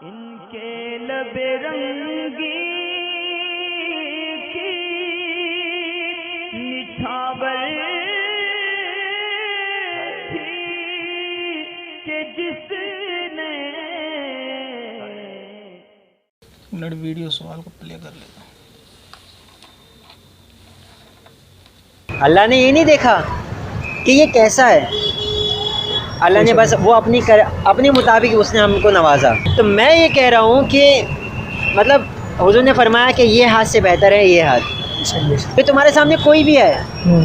ان کے لب رنگی کی نچھاور تھی کہ جس نے منٹ ویڈیو سوال کو پلے کر لیتا ہوں۔ اللہ نے یہ نہیں دیکھا کہ یہ کیسا ہے، اللہ نے بس وہ اپنے مطابق اس نے ہم کو نوازا۔ تو میں یہ کہہ رہا ہوں کہ مطلب حضور نے فرمایا کہ یہ ہاتھ سے بہتر ہے یہ ہاتھ، پھر تمہارے سامنے کوئی بھی ہے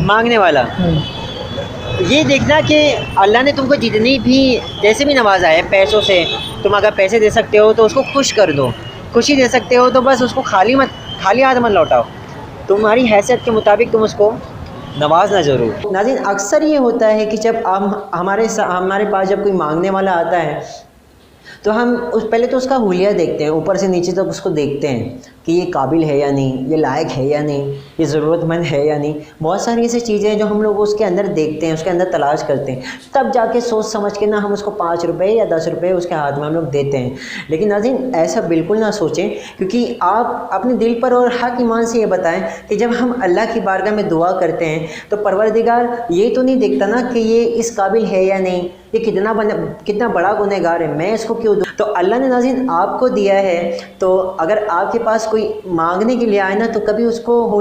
مانگنے والا، یہ دیکھنا کہ اللہ نے تم کو جتنی بھی جیسے بھی نوازا ہے، پیسوں سے تم اگر پیسے دے سکتے ہو تو اس کو خوش کر دو، خوشی دے سکتے ہو تو بس اس کو خالی ہاتھ مت لوٹاؤ، تمہاری حیثیت کے مطابق تم اس کو نوازنا ضرور۔ ناظرین، اکثر یہ ہوتا ہے کہ جب ہمارے پاس جب کوئی مانگنے والا آتا ہے تو ہم پہلے تو اس کا حلیہ دیکھتے ہیں، اوپر سے نیچے تک اس کو دیکھتے ہیں کہ یہ قابل ہے یا نہیں، یہ لائق ہے یا نہیں، یہ ضرورت مند ہے یا نہیں۔ بہت ساری ایسی چیزیں ہیں جو ہم لوگ اس کے اندر دیکھتے ہیں، اس کے اندر تلاش کرتے ہیں، تب جا کے سوچ سمجھ کے ہم اس کو 5 روپے یا 10 روپے اس کے ہاتھ میں ہم لوگ دیتے ہیں۔ لیکن ناظرین، ایسا بالکل نہ سوچیں، کیونکہ آپ اپنے دل پر اور حق ایمان سے یہ بتائیں کہ جب ہم اللہ کی بارگاہ میں دعا کرتے ہیں تو پروردگار یہ تو نہیں دیکھتا نا کہ یہ اس قابل ہے یا نہیں، یہ کتنا بڑا گنہگار ہے، میں اس کو کیوں دوں؟ تو اللہ نے ناظرین آپ کو دیا ہے، تو اگر آپ کے پاس کوئی مانگنے کے لیے آئے نا تو کبھی اس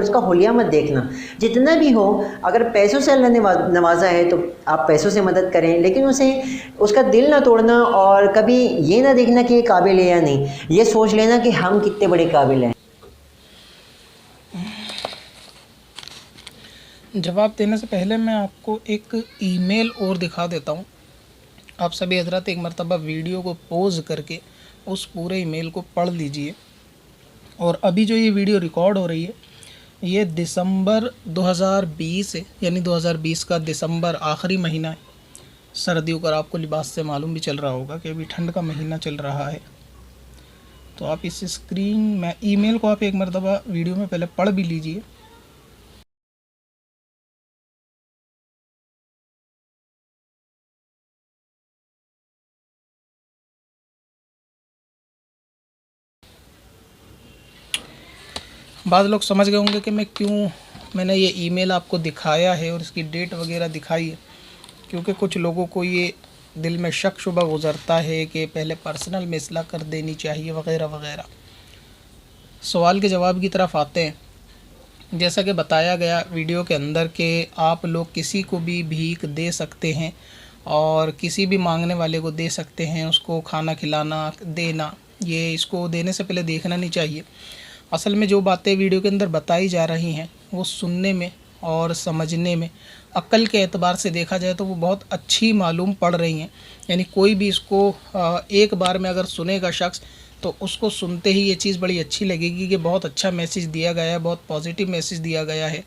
کا حلیہ مت دیکھنا، جتنا بھی ہو۔ اگر پیسوں سے اللہ نے نوازا ہے تو آپ پیسوں سے مدد کریں، لیکن اس کا دل نہ توڑنا، اور کبھی یہ نہ دیکھنا کہ یہ قابل ہے یا نہیں، یہ سوچ لینا کہ ہم کتنے بڑے قابل ہیں۔ جواب دینے سے پہلے میں آپ کو ایک ای میل اور دکھا دیتا ہوں۔ آپ سبھی حضرات ایک مرتبہ ویڈیو کو پوز کر کے اس پورے ای میل کو پڑھ لیجئے۔ اور ابھی جو یہ ویڈیو ریکارڈ ہو رہی ہے یہ دسمبر 2020 ہے، یعنی 2020 کا دسمبر آخری مہینہ ہے۔ سردیوں کا آپ کو لباس سے معلوم بھی چل رہا ہوگا کہ ابھی ٹھنڈ کا مہینہ چل رہا ہے۔ تو آپ اس اسکرین میں ای میل کو آپ ایک مرتبہ ویڈیو میں پہلے پڑھ بھی لیجئے۔ بعض لوگ سمجھ گئے ہوں گے کہ میں نے یہ ای میل آپ کو دکھایا ہے اور اس کی ڈیٹ وغیرہ دکھائی ہے، کیونکہ کچھ لوگوں کو یہ دل میں شک شبہ گزرتا ہے کہ پہلے پرسنل میں اصلاح کر دینی چاہیے وغیرہ وغیرہ۔ سوال کے جواب کی طرف آتے ہیں۔ جیسا کہ بتایا گیا ویڈیو کے اندر کہ آپ لوگ کسی کو بھی بھیک دے سکتے ہیں اور کسی بھی مانگنے والے کو دے سکتے ہیں، اس کو کھانا کھلانا دینا، یہ اس کو دینے سے پہلے دیکھنا نہیں چاہیے۔ اصل میں جو باتیں ویڈیو کے اندر بتائی جا رہی ہیں وہ سننے میں اور سمجھنے میں عقل کے اعتبار سے دیکھا جائے تو وہ بہت اچھی معلوم پڑ رہی ہیں، یعنی کوئی بھی اس کو ایک بار میں اگر سنے گا شخص تو اس کو سنتے ہی یہ چیز بڑی اچھی لگے گی کہ بہت اچھا میسیج دیا گیا ہے، بہت پازیٹیو میسیج دیا گیا ہے۔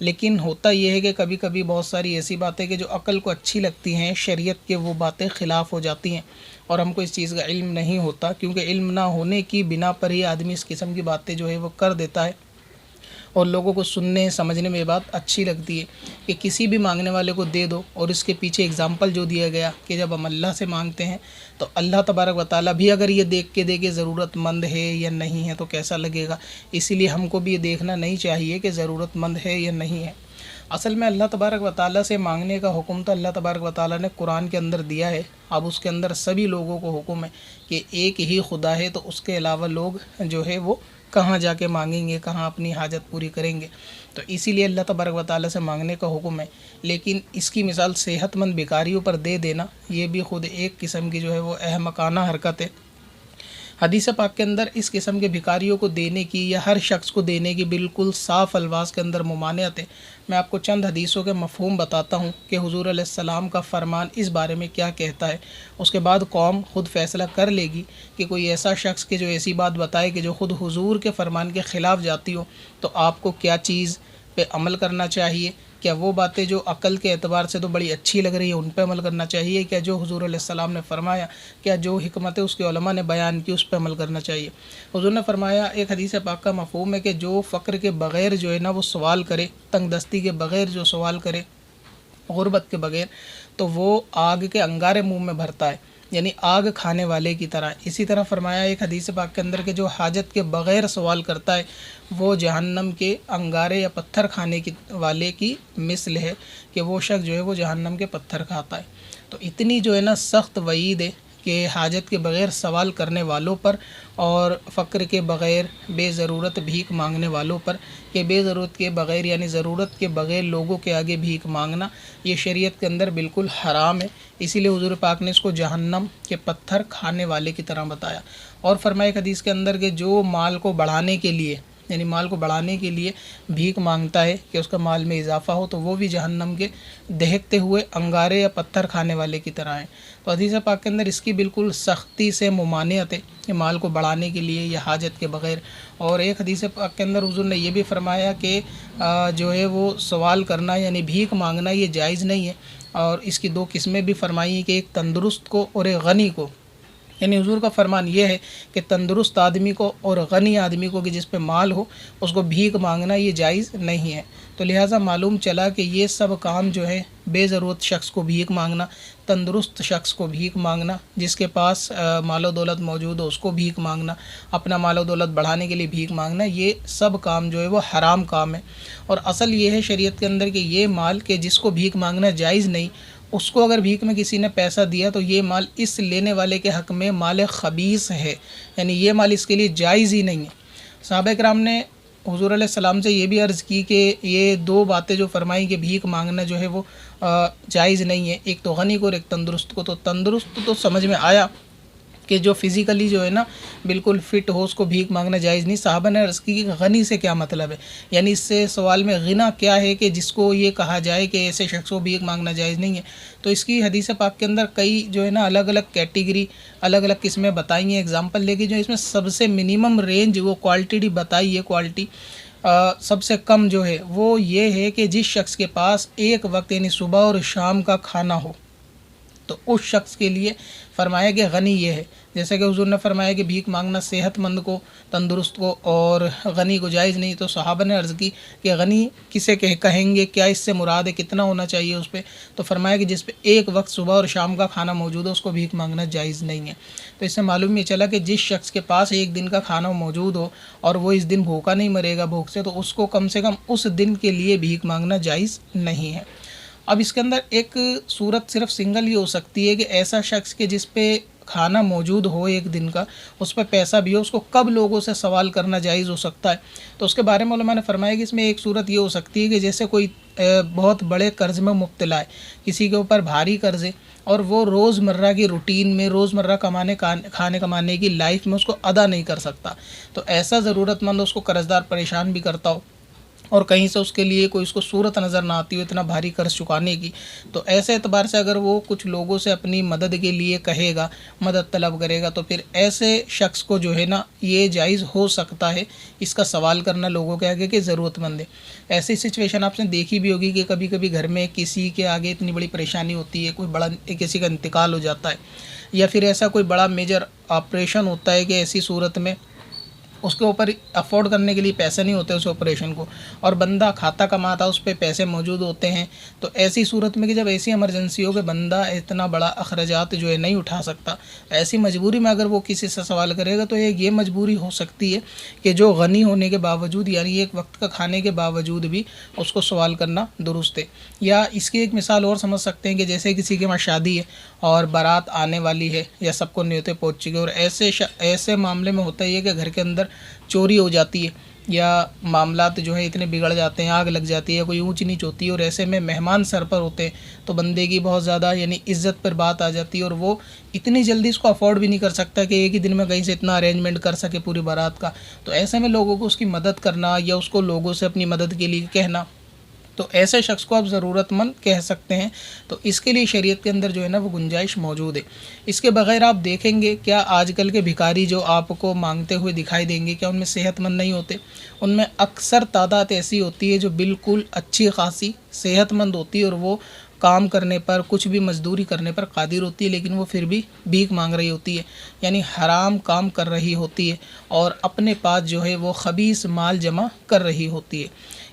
لیکن ہوتا یہ ہے کہ کبھی کبھی بہت ساری ایسی باتیں کہ جو عقل کو اچھی لگتی ہیں، شریعت کے وہ باتیں خلاف ہو جاتی ہیں اور ہم کو اس چیز کا علم نہیں ہوتا، کیونکہ علم نہ ہونے کی بنا پر ہی آدمی اس قسم کی باتیں جو ہے وہ کر دیتا ہے، اور لوگوں کو سننے سمجھنے میں یہ بات اچھی لگتی ہے کہ کسی بھی مانگنے والے کو دے دو۔ اور اس کے پیچھے اگزامپل جو دیا گیا کہ جب ہم اللہ سے مانگتے ہیں تو اللہ تبارک و تعالیٰ بھی اگر یہ دیکھ کے دے کہ ضرورت مند ہے یا نہیں ہے تو کیسا لگے گا، اسی لیے ہم کو بھی یہ دیکھنا نہیں چاہیے کہ ضرورت مند ہے یا نہیں ہے۔ اصل میں اللہ تبارک و تعالیٰ سے مانگنے کا حکم تو اللہ تبارک و تعالیٰ نے قرآن کے اندر دیا ہے۔ اب اس کے اندر سبھی لوگوں کو حکم ہے کہ ایک ہی خدا ہے، تو اس کے علاوہ لوگ جو ہے وہ کہاں جا کے مانگیں گے، کہاں اپنی حاجت پوری کریں گے، تو اسی لیے اللہ تبارک و تعالیٰ سے مانگنے کا حکم ہے۔ لیکن اس کی مثال صحت مند بیکاریوں پر دے دینا، یہ بھی خود ایک قسم کی جو ہے وہ احمقانہ حرکت ہے۔ حدیث پاک کے اندر اس قسم کے بھکاریوں کو دینے کی یا ہر شخص کو دینے کی بالکل صاف الفاظ کے اندر ممانعت ہے۔ میں آپ کو چند حدیثوں کے مفہوم بتاتا ہوں کہ حضور علیہ السلام کا فرمان اس بارے میں کیا کہتا ہے، اس کے بعد قوم خود فیصلہ کر لے گی کہ کوئی ایسا شخص کہ جو ایسی بات بتائے کہ جو خود حضور کے فرمان کے خلاف جاتی ہو تو آپ کو کیا چیز پہ عمل کرنا چاہیے۔ کیا وہ باتیں جو عقل کے اعتبار سے تو بڑی اچھی لگ رہی ہیں ان پہ عمل کرنا چاہیے، کیا جو حضور علیہ السلام نے فرمایا، کیا جو حکمتیں اس کے علماء نے بیان کی اس پہ عمل کرنا چاہیے۔ حضور نے فرمایا، ایک حدیث پاک کا مفہوم ہے کہ جو فقر کے بغیر جو ہے نا وہ سوال کرے، تنگ دستی کے بغیر جو سوال کرے، غربت کے بغیر، تو وہ آگ کے انگارے منہ میں بھرتا ہے، یعنی آگ کھانے والے کی طرح. اسی طرح فرمایا ایک حدیث پاک کے اندر کہ جو حاجت کے بغیر سوال کرتا ہے وہ جہنم کے انگارے یا پتھر کھانے کی والے کی مثل ہے کہ وہ شخص جو ہے وہ جہنم کے پتھر کھاتا ہے. تو اتنی جو ہے نا سخت وعید ہے کہ حاجت کے بغیر سوال کرنے والوں پر اور فقر کے بغیر بے ضرورت بھیک مانگنے والوں پر کہ بے ضرورت کے بغیر یعنی ضرورت کے بغیر لوگوں کے آگے بھیک مانگنا یہ شریعت کے اندر بالکل حرام ہے. اسی لیے حضور پاک نے اس کو جہنم کے پتھر کھانے والے کی طرح بتایا. اور فرمایا ایک حدیث کے اندر کہ جو مال کو بڑھانے کے لیے یعنی مال کو بڑھانے کے لیے بھیک مانگتا ہے کہ اس کا مال میں اضافہ ہو تو وہ بھی جہنم کے دہکتے ہوئے انگارے یا پتھر کھانے والے کی طرح ہیں. تو حدیث پاک کے اندر اس کی بالکل سختی سے ممانعت ہے کہ مال کو بڑھانے کے لیے یا حاجت کے بغیر. اور ایک حدیث پاک کے اندر حضور نے یہ بھی فرمایا کہ جو ہے وہ سوال کرنا یعنی بھیک مانگنا یہ جائز نہیں ہے. اور اس کی دو قسمیں بھی فرمائی ہیں کہ ایک تندرست کو اور ایک غنی کو. یعنی حضور کا فرمان یہ ہے کہ تندرست آدمی کو اور غنی آدمی کو کہ جس پہ مال ہو اس کو بھیک مانگنا یہ جائز نہیں ہے. تو لہٰذا معلوم چلا کہ یہ سب کام جو ہے بے ضرورت شخص کو بھیک مانگنا، تندرست شخص کو بھیک مانگنا، جس کے پاس مال و دولت موجود ہو اس کو بھیک مانگنا، اپنا مال و دولت بڑھانے کے لیے بھیک مانگنا، یہ سب کام جو ہے وہ حرام کام ہے. اور اصل یہ ہے شریعت کے اندر کہ یہ مال کہ جس کو بھیک مانگنا جائز نہیں اس کو اگر بھیک میں کسی نے پیسہ دیا تو یہ مال اس لینے والے کے حق میں مال خبیث ہے، یعنی یہ مال اس کے لیے جائز ہی نہیں ہے. صحابہ کرام نے حضور علیہ السلام سے یہ بھی عرض کی کہ یہ دو باتیں جو فرمائیں کہ بھیک مانگنا جو ہے وہ جائز نہیں ہے، ایک تو غنی کو اور ایک تندرست کو. تو تندرست تو سمجھ میں آیا کہ جو فزیکلی جو ہے نا بالکل فٹ ہو اس کو بھیک مانگنا جائز نہیں. صحابہ نے عرض کی کہ غنی سے کیا مطلب ہے، یعنی اس سے سوال میں غنا کیا ہے کہ جس کو یہ کہا جائے کہ ایسے شخص کو بھیک مانگنا جائز نہیں ہے. تو اس کی حدیث پاک کے اندر کئی جو ہے نا الگ الگ کیٹیگری الگ الگ قسمیں بتائی ہیں. ایگزامپل لے کے جو اس میں سب سے منیمم رینج وہ کوالٹی بتائی ہے، کوالٹی سب سے کم جو ہے وہ یہ ہے کہ جس شخص کے پاس ایک وقت یعنی صبح اور شام کا کھانا ہو تو اس شخص کے لیے فرمایا کہ غنی یہ ہے. جیسے کہ حضور نے فرمایا کہ بھیک مانگنا صحت مند کو، تندرست کو اور غنی کو جائز نہیں. تو صحابہ نے عرض کی کہ غنی کسے کہیں گے، کیا اس سے مراد ہے، کتنا ہونا چاہیے اس پہ؟ تو فرمایا کہ جس پہ ایک وقت صبح اور شام کا کھانا موجود ہو اس کو بھیک مانگنا جائز نہیں ہے. تو اس سے معلوم یہ چلا کہ جس شخص کے پاس ایک دن کا کھانا موجود ہو اور وہ اس دن بھوکا نہیں مرے گا بھوک سے، تو اس کو کم سے کم اس دن کے لیے بھیک مانگنا جائز نہیں ہے. اب اس کے اندر ایک صورت صرف سنگل یہ ہو سکتی ہے کہ ایسا شخص کہ جس پہ کھانا موجود ہو ایک دن کا، اس پہ پیسہ بھی ہو، اس کو کب لوگوں سے سوال کرنا جائز ہو سکتا ہے؟ تو اس کے بارے میں علماء نے فرمایا کہ اس میں ایک صورت یہ ہو سکتی ہے کہ جیسے کوئی بہت بڑے قرض میں مبتلا ہے، کسی کے اوپر بھاری قرض ہے اور وہ روزمرہ کی روٹین میں روزمرہ کھانے کمانے کی لائف میں اس کو ادا نہیں کر سکتا. تو ایسا ضرورت مند اس کو قرض دار پریشان بھی کرتا ہو اور کہیں سے اس کے لیے کوئی اس کو صورت نظر نہ آتی ہو اتنا بھاری قرض چکانے کی، تو ایسے اعتبار سے اگر وہ کچھ لوگوں سے اپنی مدد کے لیے کہے گا، مدد طلب کرے گا، تو پھر ایسے شخص کو جو ہے نا یہ جائز ہو سکتا ہے اس کا سوال کرنا لوگوں کے آگے کہ ضرورت مند ہے. ایسی سچویشن آپ نے دیکھی بھی ہوگی کہ کبھی کبھی گھر میں کسی کے آگے اتنی بڑی پریشانی ہوتی ہے، کوئی بڑا کسی کا انتقال ہو جاتا ہے یا پھر ایسا کوئی بڑا میجر آپریشن ہوتا ہے کہ ایسی صورت میں اس کے اوپر افورڈ کرنے کے لیے پیسے نہیں ہوتے اس آپریشن کو، اور بندہ کھاتا کماتا اس پہ پیسے موجود ہوتے ہیں. تو ایسی صورت میں کہ جب ایسی ایمرجنسی ہو کہ بندہ اتنا بڑا اخراجات جو ہے نہیں اٹھا سکتا، ایسی مجبوری میں اگر وہ کسی سے سوال کرے گا تو یہ مجبوری ہو سکتی ہے کہ جو غنی ہونے کے باوجود یعنی ایک وقت کا کھانے کے باوجود بھی اس کو سوال کرنا درست ہے. یا اس کی ایک مثال اور سمجھ سکتے ہیں کہ جیسے کسی کے وہاں شادی ہے اور بارات آنے والی ہے یا سب کو نیوتے پہنچ چکے، اور ایسے معاملے میں ہوتا ہی ہے کہ گھر کے اندر چوری ہو جاتی ہے یا معاملات جو ہے اتنے بگڑ جاتے ہیں، آگ لگ جاتی ہے، کوئی اونچ نیچ ہوتی ہے، اور ایسے میں مہمان سر پر ہوتے ہیں تو بندے کی بہت زیادہ یعنی عزت پر بات آ جاتی ہے اور وہ اتنی جلدی اس کو افورڈ بھی نہیں کر سکتا کہ ایک ہی دن میں کہیں سے اتنا ارینجمنٹ کر سکے پوری بارات کا. تو ایسے میں لوگوں کو اس کی مدد کرنا یا اس کو لوگوں سے اپنی مدد کے لیے کہنا، تو ایسے شخص کو آپ ضرورت مند کہہ سکتے ہیں. تو اس کے لیے شریعت کے اندر جو ہے نا وہ گنجائش موجود ہے. اس کے بغیر آپ دیکھیں گے کیا آج کل کے بھکاری جو آپ کو مانگتے ہوئے دکھائی دیں گے کیا ان میں صحت مند نہیں ہوتے؟ ان میں اکثر تعداد ایسی ہوتی ہے جو بالکل اچھی خاصی صحت مند ہوتی ہے اور وہ کام کرنے پر کچھ بھی مزدوری کرنے پر قادر ہوتی ہے، لیکن وہ پھر بھی بھیک مانگ رہی ہوتی ہے، یعنی حرام کام کر رہی ہوتی ہے اور اپنے پاس جو ہے وہ خبیث مال جمع کر رہی ہوتی ہے.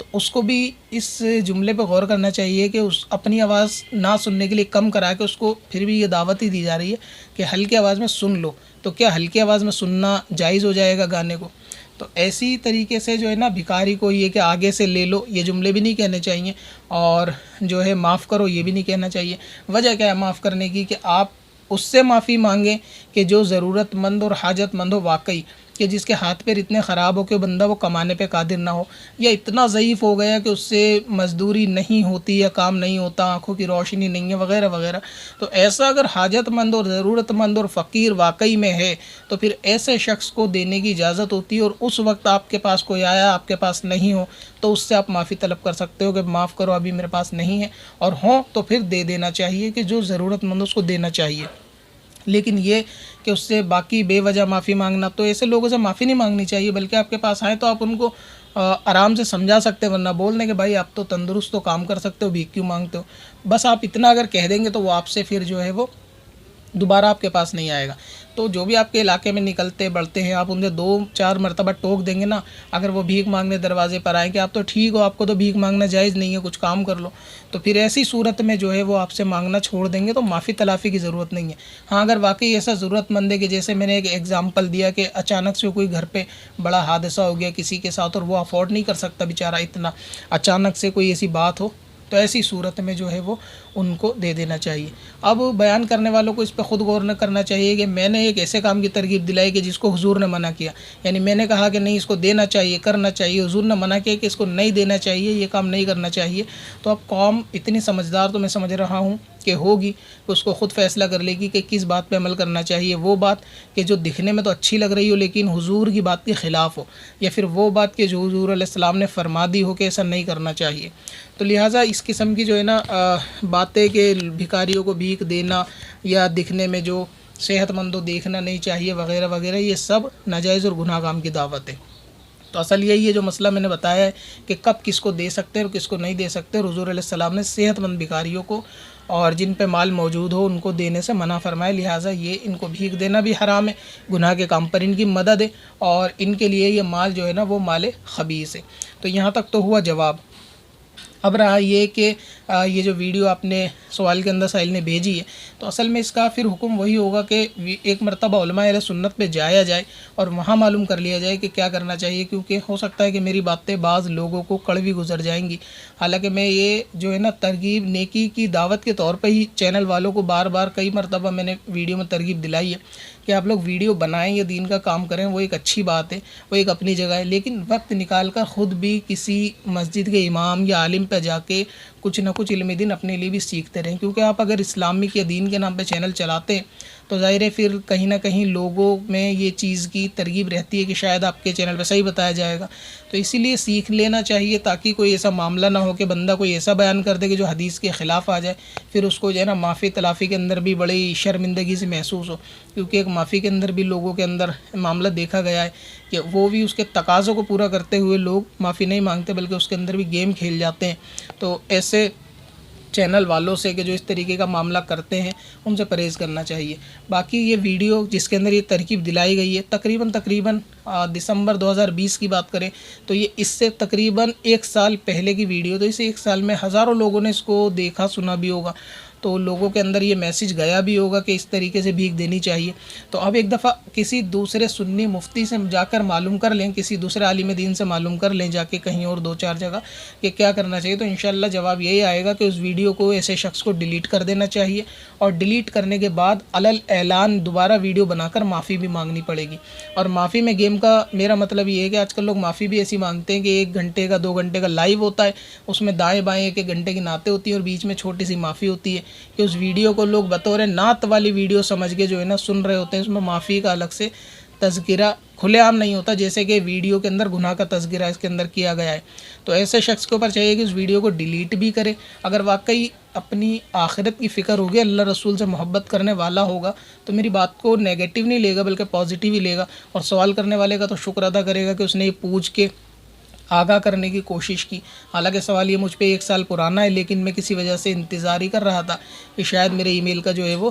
تو اس کو بھی اس جملے پہ غور کرنا چاہیے کہ اس اپنی آواز نہ سننے کے لیے کم کرا کے اس کو پھر بھی یہ دعوت ہی دی جا رہی ہے کہ ہلکی آواز میں سن لو. تو کیا ہلکی آواز میں سننا جائز ہو جائے گا گانے کو؟ تو ایسی طریقے سے جو ہے نا بھکاری کو یہ کہ آگے سے لے لو یہ جملے بھی نہیں کہنے چاہیے، اور جو ہے معاف کرو یہ بھی نہیں کہنا چاہیے. وجہ کیا ہے معاف کرنے کی؟ کہ آپ اس سے معافی مانگیں کہ جو ضرورت مند اور حاجت مند ہو واقعی، کہ جس کے ہاتھ پیر اتنے خراب ہو کہ بندہ وہ کمانے پہ قادر نہ ہو، یا اتنا ضعیف ہو گیا کہ اس سے مزدوری نہیں ہوتی یا کام نہیں ہوتا، آنکھوں کی روشنی نہیں ہے وغیرہ وغیرہ. تو ایسا اگر حاجت مند اور ضرورت مند اور فقیر واقعی میں ہے تو پھر ایسے شخص کو دینے کی اجازت ہوتی ہے، اور اس وقت آپ کے پاس کوئی آیا آپ کے پاس نہیں ہو تو اس سے آپ معافی طلب کر سکتے ہو کہ معاف کرو ابھی میرے پاس نہیں ہے، اور ہوں تو پھر دے دینا چاہیے کہ جو ضرورت مند اس کو دینا چاہیے. لیکن یہ کہ اس سے باقی بے وجہ معافی مانگنا، تو ایسے لوگوں سے معافی نہیں مانگنی چاہیے، بلکہ آپ کے پاس آئیں تو آپ ان کو آرام سے سمجھا سکتے ہیں، ورنہ بول دیں کہ بھائی آپ تو تندرست ہو، کام کر سکتے ہو، بھیک کیوں مانگتے ہو. بس آپ اتنا اگر کہہ دیں گے تو وہ آپ سے پھر جو ہے وہ دوبارہ آپ کے پاس نہیں آئے گا. تو جو بھی آپ کے علاقے میں نکلتے بڑھتے ہیں آپ ان سے 2-4 مرتبہ ٹوک دیں گے نا، اگر وہ بھیک مانگنے دروازے پر آئیں کہ آپ تو ٹھیک ہو، آپ کو تو بھیک مانگنا جائز نہیں ہے، کچھ کام کر لو، تو پھر ایسی صورت میں جو ہے وہ آپ سے مانگنا چھوڑ دیں گے تو معافی تلافی کی ضرورت نہیں ہے. ہاں اگر واقعی ایسا ضرورت مند ہے کہ جیسے میں نے ایک ایگزامپل دیا کہ اچانک سے کوئی گھر پہ بڑا حادثہ ہو گیا کسی کے ساتھ اور وہ افورڈ نہیں کر سکتا بیچارہ اتنا، اچانک سے کوئی ایسی بات ہو، تو ایسی صورت میں جو ہے وہ ان کو دے دینا چاہیے. اب بیان کرنے والوں کو اس پہ خود غور نہ کرنا چاہیے کہ میں نے ایک ایسے کام کی ترغیب دلائی کہ جس کو حضور نے منع کیا، یعنی میں نے کہا کہ نہیں اس کو دینا چاہیے، کرنا چاہیے، حضور نے منع کیا کہ اس کو نہیں دینا چاہیے، یہ کام نہیں کرنا چاہیے. تو اب قوم اتنی سمجھدار تو میں سمجھ رہا ہوں کہ ہوگی کہ اس کو خود فیصلہ کر لے گی کہ کس بات پہ عمل کرنا چاہیے. وہ بات کہ جو دکھنے میں تو اچھی لگ رہی ہو لیکن حضور کی بات کے خلاف ہو، یا پھر وہ بات کہ جو حضور علیہ السلام نے فرما دی ہو کہ ایسا نہیں کرنا چاہیے. تو لہٰذا اس قسم کی جو ہے نا باتیں کہ بھکاریوں کو بھیک دینا یا دکھنے میں جو صحت مند ہو دیکھنا نہیں چاہیے وغیرہ وغیرہ، یہ سب ناجائز اور گناہ کام کی دعوت ہے. تو اصل یہی ہے جو مسئلہ میں نے بتایا ہے کہ کب کس کو دے سکتے ہیں اور کس کو نہیں دے سکتے. اور حضور علیہ السلام نے صحت مند بھکاریوں کو اور جن پہ مال موجود ہو ان کو دینے سے منع فرمائے، لہٰذا یہ ان کو بھیک دینا بھی حرام ہے، گناہ کے کام پر ان کی مدد ہے، اور ان کے لیے یہ مال جو ہے نا وہ مال خبیث ہے. تو یہاں تک تو ہوا جواب. اب رہا یہ کہ یہ جو ویڈیو آپ نے سوال کے اندر سائل نے بھیجی ہے، تو اصل میں اس کا پھر حکم وہی ہوگا کہ ایک مرتبہ علماء اہل سنت پہ جایا جائے اور وہاں معلوم کر لیا جائے کہ کیا کرنا چاہیے، کیونکہ ہو سکتا ہے کہ میری باتیں بعض لوگوں کو کڑوی گزر جائیں گی. حالانکہ میں یہ جو ہے نا ترغیب نیکی کی دعوت کے طور پہ ہی چینل والوں کو بار بار کئی مرتبہ میں نے ویڈیو میں ترغیب دلائی ہے کہ آپ لوگ ویڈیو بنائیں یا دین کا کام کریں، وہ ایک اچھی بات ہے، وہ ایک اپنی جگہ ہے، لیکن وقت نکال کر خود بھی کسی مسجد کے امام یا عالم پہ جا کے کچھ نہ کچھ علم دین اپنے لیے بھی سیکھتے رہیں. کیونکہ آپ اگر اسلامک یا دین کے نام پہ چینل چلاتے ہیں تو ظاہر ہے پھر کہیں نہ کہیں لوگوں میں یہ چیز کی ترغیب رہتی ہے کہ شاید آپ کے چینل پہ صحیح بتایا جائے گا. تو اسی لیے سیکھ لینا چاہیے تاکہ کوئی ایسا معاملہ نہ ہو کہ بندہ کوئی ایسا بیان کر دے کہ جو حدیث کے خلاف آ جائے، پھر اس کو جو ہے نا معافی تلافی کے اندر بھی بڑی شرمندگی سے محسوس ہو. کیونکہ ایک معافی کے اندر بھی لوگوں کے اندر معاملہ دیکھا گیا ہے کہ وہ بھی اس کے تقاضوں کو پورا کرتے ہوئے لوگ معافی نہیں مانگتے بلکہ اس کے اندر بھی گیم کھیل جاتے ہیں. تو ایسے چینل والوں سے کہ جو اس طریقے کا معاملہ کرتے ہیں ان سے پرہیز کرنا چاہیے. باقی یہ ویڈیو جس کے اندر یہ ترکیب دلائی گئی ہے تقریباً دسمبر 2020 کی بات کریں تو یہ اس سے تقریباً 1 سال پہلے کی ویڈیو. تو اس 1 سال میں ہزاروں لوگوں نے اس کو دیکھا سنا بھی ہوگا، تو لوگوں کے اندر یہ میسج گیا بھی ہوگا کہ اس طریقے سے بھیک دینی چاہیے. تو اب ایک دفعہ کسی دوسرے سنی مفتی سے جا کر معلوم کر لیں، کسی دوسرے عالم دین سے معلوم کر لیں جا کے کہیں اور 2-4 جگہ کہ کیا کرنا چاہیے. تو انشاءاللہ جواب یہی آئے گا کہ اس ویڈیو کو ایسے شخص کو ڈیلیٹ کر دینا چاہیے، اور ڈیلیٹ کرنے کے بعد علل اعلان دوبارہ ویڈیو بنا کر معافی بھی مانگنی پڑے گی. اور معافی میں گیم کا میرا مطلب یہ ہے کہ آج کل لوگ معافی بھی ایسی مانگتے ہیں کہ 1 گھنٹے کا 2 گھنٹے کا لائیو ہوتا ہے، اس میں دائیں بائیں 1 گھنٹے کی نعتیں ہوتی ہیں اور بیچ میں چھوٹی سی معافی ہوتی ہے کہ اس ویڈیو کو لوگ بطور نعت والی ویڈیو سمجھ کے جو ہے نا سن رہے ہوتے ہیں. اس میں معافی کا الگ سے تذکرہ کھلے عام نہیں ہوتا، جیسے کہ ویڈیو کے اندر گناہ کا تذکرہ اس کے اندر کیا گیا ہے. تو ایسے شخص کے اوپر چاہیے کہ اس ویڈیو کو ڈیلیٹ بھی کرے. اگر واقعی اپنی آخرت کی فکر ہوگی، اللہ رسول سے محبت کرنے والا ہوگا تو میری بات کو نیگیٹو نہیں لے گا بلکہ پازیٹیو ہی لے گا. اور سوال کرنے والے کا تو شکر ادا کرے گا کہ اس نے یہ پوچھ کے آگاہ کرنے کی کوشش کی. حالانکہ سوال یہ مجھ پہ 1 سال پرانا ہے، لیکن میں کسی وجہ سے انتظار ہی کر رہا تھا کہ شاید میرے ای میل کا جو ہے وہ